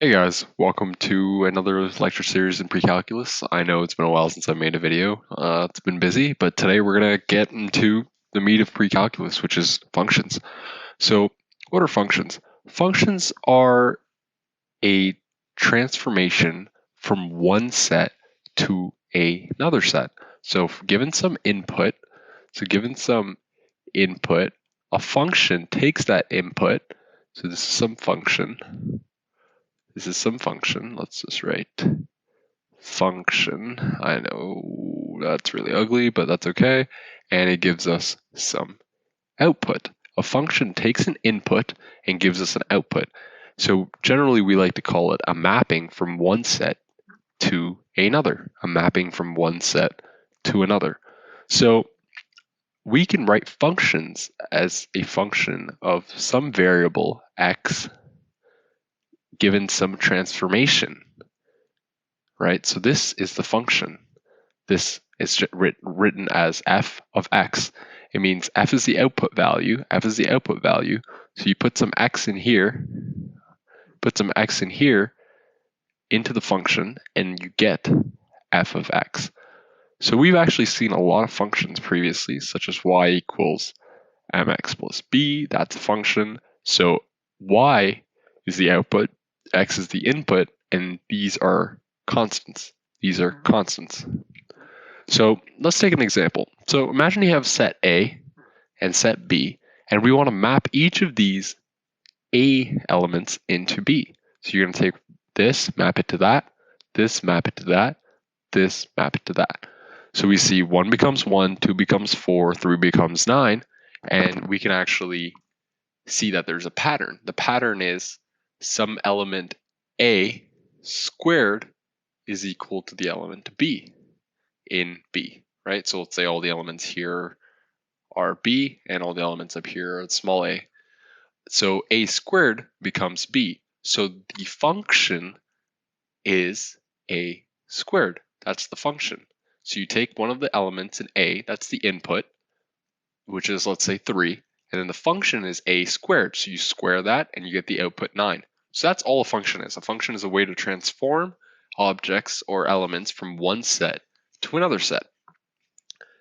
Hey guys, welcome to another lecture series in Precalculus. I know it's been a while since I made a video. It's been busy, but today we're going to get into the meat of Precalculus, which is functions. So, what are functions? Functions are a transformation from one set to another set. So, given some input, a function takes that input. So, this is some function. Let's just write function. I know that's really ugly, but that's okay. And it gives us some output. A function takes an input and gives us an output. So generally we like to call it a mapping from one set to another, a mapping from one set to another. So we can write functions as a function of some variable x given some transformation, right? So this is the function. This is written as f of x. It means f is the output value. So you put some x in here, into the function, and you get f of x. So we've actually seen a lot of functions previously, such as y equals mx plus b. That's a function. So y is the output, x is the input, and these are constants. So let's take an example. So imagine you have set A and set B, and we want to map each of these A elements into B. So you're going to take this, map it to that, this, map it to that, this, map it to that. So we see 1 becomes 1, 2 becomes 4, 3 becomes 9, and we can actually see that there's a pattern. The pattern is some element A squared is equal to the element B in B, right? So let's say all the elements here are B and all the elements up here are small a. So a squared becomes B. So the function is a squared. That's the function. So you take one of the elements in A, that's the input, which is, let's say, 3, and then the function is a squared. So you square that and you get the output 9. So that's all a function is. A function is a way to transform objects or elements from one set to another set.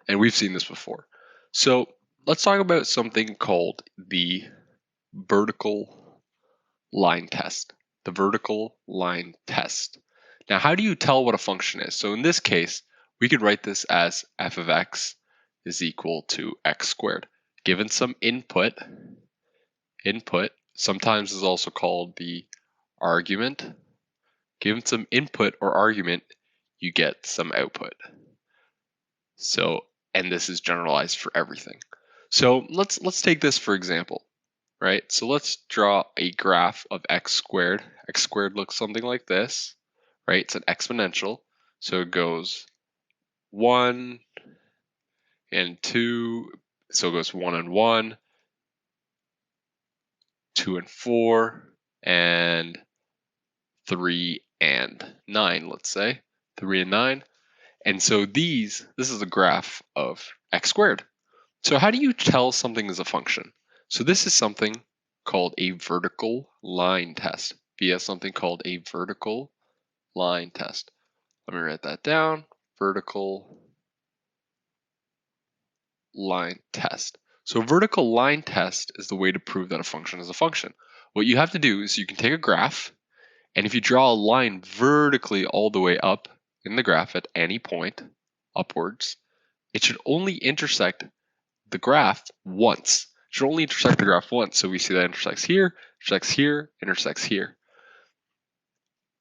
And we've seen this before. So let's talk about something called the vertical line test. The vertical line test. Now, how do you tell what a function is? So in this case, we could write this as f of x is equal to x squared. Given some input sometimes is also called the argument. Given some input or argument, you get some output. So, and this is generalized for everything. So let's take this for example, right? So let's draw a graph of x squared. X squared looks something like this, right? It's an exponential. So it goes 1 and 2. So it goes 1 and 1, 2 and 4, and 3 and 9, let's say. 3 and 9. And so this is a graph of x squared. So how do you tell something is a function? So this is something called a vertical line test via something called a vertical line test. Let me write that down. Vertical line test. So vertical line test is the way to prove that a function is a function. What you have to do is you can take a graph, and if you draw a line vertically all the way up in the graph at any point upwards, it should only intersect the graph once. It should only intersect the graph once. So we see that intersects here, intersects here, intersects here.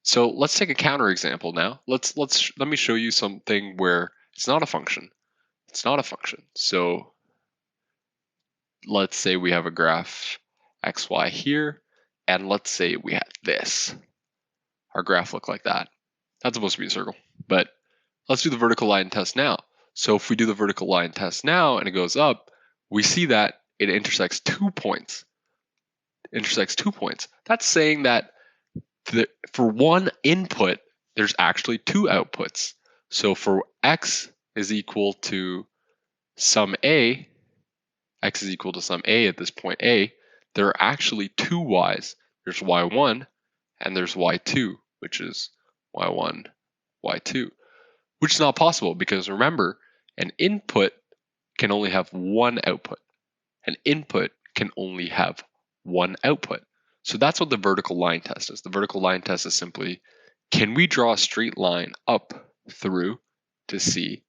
So let's take a counter example now. Let me show you something where it's not a function. It's not a function. So let's say we have a graph xy here, and let's say we had this. Our graph looked like that. That's supposed to be a circle, but let's do the vertical line test now. So if we do the vertical line test now and it goes up, we see that it intersects 2 points. That's saying that for one input, there's actually 2 outputs. So for x is equal to sum a, at this point a, there are actually 2 y's. There's y1 and there's y2, which is y1, y2, which is not possible because remember, an input can only have one output. An input can only have one output. So that's what the vertical line test is. The vertical line test is simply, can we draw a straight line up through to see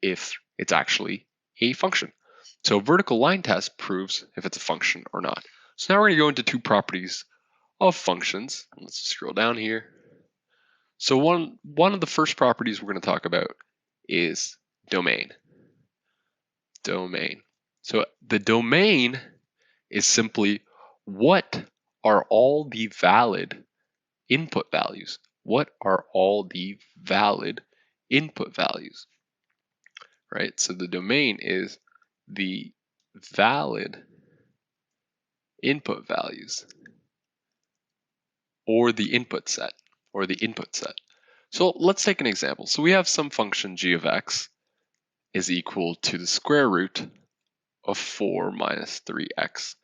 if it's actually a function? So a vertical line test proves if it's a function or not. So now we're going to go into two properties of functions. Let's just scroll down here. So one of the first properties we're going to talk about is domain. Domain. So the domain is simply what are all the valid input values? What are all the valid input values? Right? So the domain is the valid input values or the input set. So let's take an example. So we have some function g of x is equal to the square root of 4 minus 3x.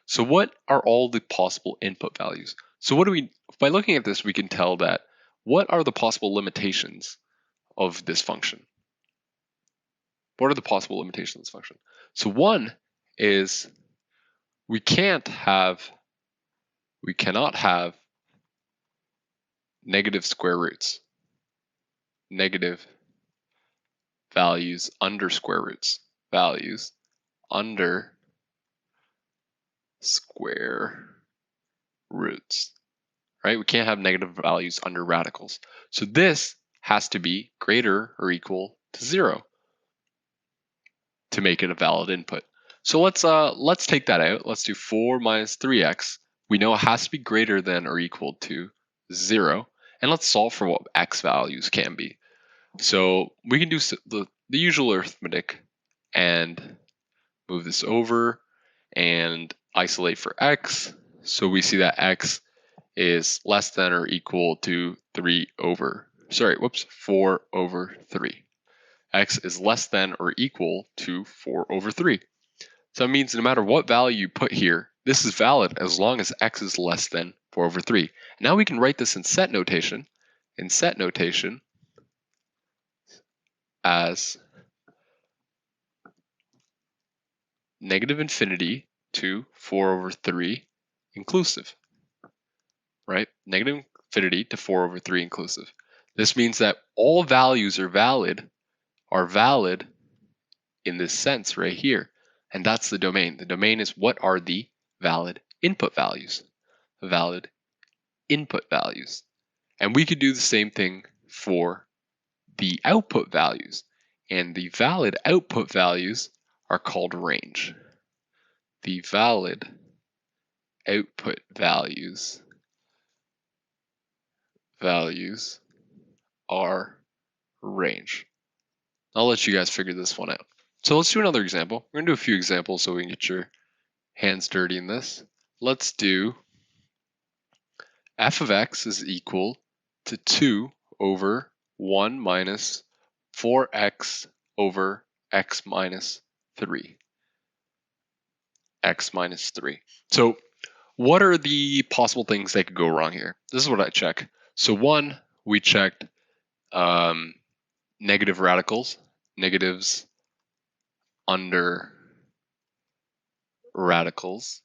So what are all the possible input values? So by looking at this, we can tell that what are the possible limitations of this function? What are the possible limitations of this function? So one is we cannot have negative square roots, negative values under square roots, values under square roots, right? We can't have negative values under radicals. So this has to be greater or equal to 0 to make it a valid input. So let's take that out. Let's do 4 minus 3x. We know it has to be greater than or equal to 0. And let's solve for what x values can be. So we can do the usual arithmetic and move this over and isolate for x. So we see that x is less than or equal to 4 over 3. X is less than or equal to 4 over 3. So that means no matter what value you put here, this is valid as long as x is less than 4 over 3. Now we can write this in set notation. As negative infinity to 4 over 3 inclusive, right? Negative infinity to 4 over 3 inclusive. This means that all values are valid in this sense right here. And that's the domain. The domain is what are the valid input values. Valid input values. And we could do the same thing for the output values. And the valid output values are called range. The valid output values are range. I'll let you guys figure this one out. So let's do another example. We're going to do a few examples so we can get your hands dirty in this. Let's do f of x is equal to 2 over 1 minus 4x over x minus 3. X minus 3. So what are the possible things that could go wrong here? This is what I check. So one, we checked negative radicals, negatives under radicals.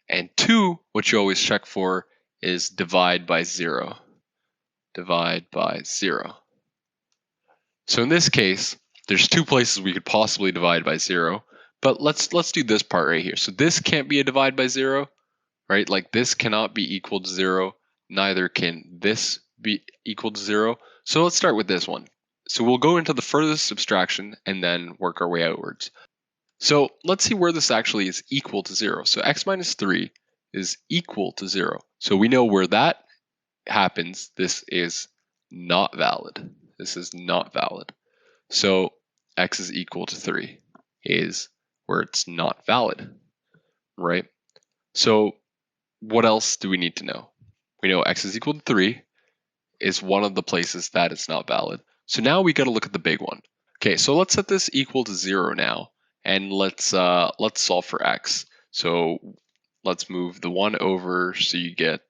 And two, what you always check for is divide by 0. Divide by 0. So in this case, there's two places we could possibly divide by 0, but let's do this part right here. So this can't be a divide by 0, right? Like this cannot be equal to 0, neither can this be equal to 0. So let's start with this one. So we'll go into the furthest subtraction and then work our way outwards. So let's see where this actually is equal to 0. So x minus 3 is equal to 0. So we know where that happens, this is not valid. This is not valid. So x is equal to 3 is where it's not valid, right? So what else do we need to know? We know x is equal to 3 is one of the places that it's not valid. So now we got to look at the big one. Okay, so let's set this equal to 0 now, and let's solve for x. So let's move the 1 over, so you get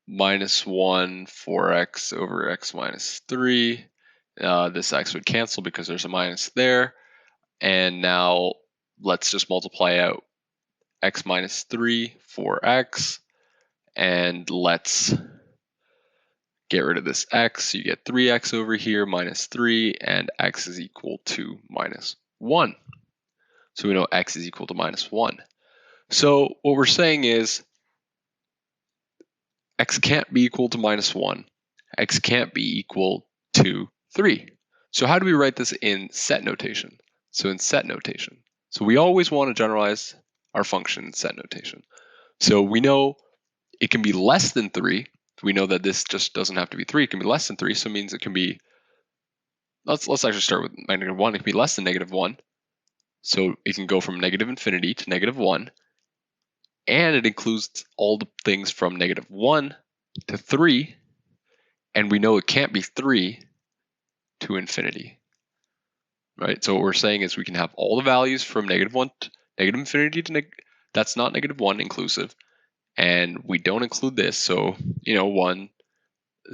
minus 1 4x over x minus 3. This x would cancel because there's a minus there. And now let's just multiply out x minus 3 for x, and let's get rid of this x. You get 3x over here minus 3, and x is equal to minus 1. So we know x is equal to minus 1. So what we're saying is x can't be equal to minus 1. X can't be equal to 3. So how do we write this in set notation? So in set notation. So we always want to generalize our function in set notation. So we know it can be less than 3. We know that this just doesn't have to be 3. It can be less than 3. So it means it can be, let's actually start with negative 1. It can be less than negative 1. So it can go from negative infinity to negative 1. And it includes all the things from negative 1 to 3. And we know it can't be 3 to infinity. Right? So what we're saying is we can have all the values from negative 1 to negative infinity to that's not negative 1 inclusive. And we don't include this. So, 1,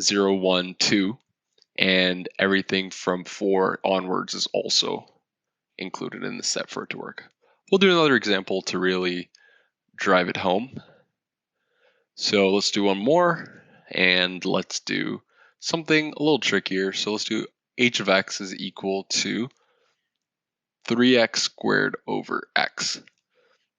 0, 1, 2. And everything from 4 onwards is also included in the set for it to work. We'll do another example to really drive it home. So let's do one more, and let's do something a little trickier. So let's do h of x is equal to 3x squared over x.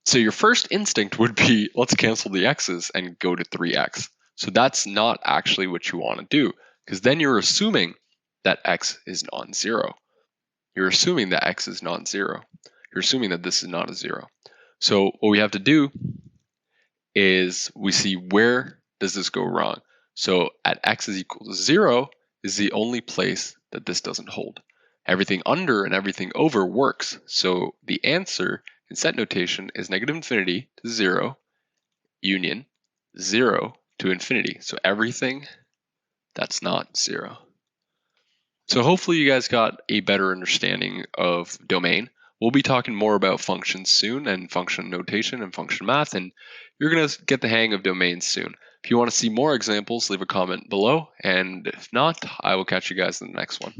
So your first instinct would be, let's cancel the x's and go to 3x. So that's not actually what you want to do, because then you're assuming that x is non-zero. You're assuming that x is non-zero. You're assuming that this is not a 0. So what we have to do is we see where does this go wrong. So at x is equal to 0 is the only place that this doesn't hold. Everything under and everything over works. So the answer in set notation is negative infinity to 0 union 0 to infinity. So everything that's not 0. So hopefully you guys got a better understanding of domain. We'll be talking more about functions soon, and function notation and function math, and you're going to get the hang of domains soon. If you want to see more examples, leave a comment below, and if not, I will catch you guys in the next one.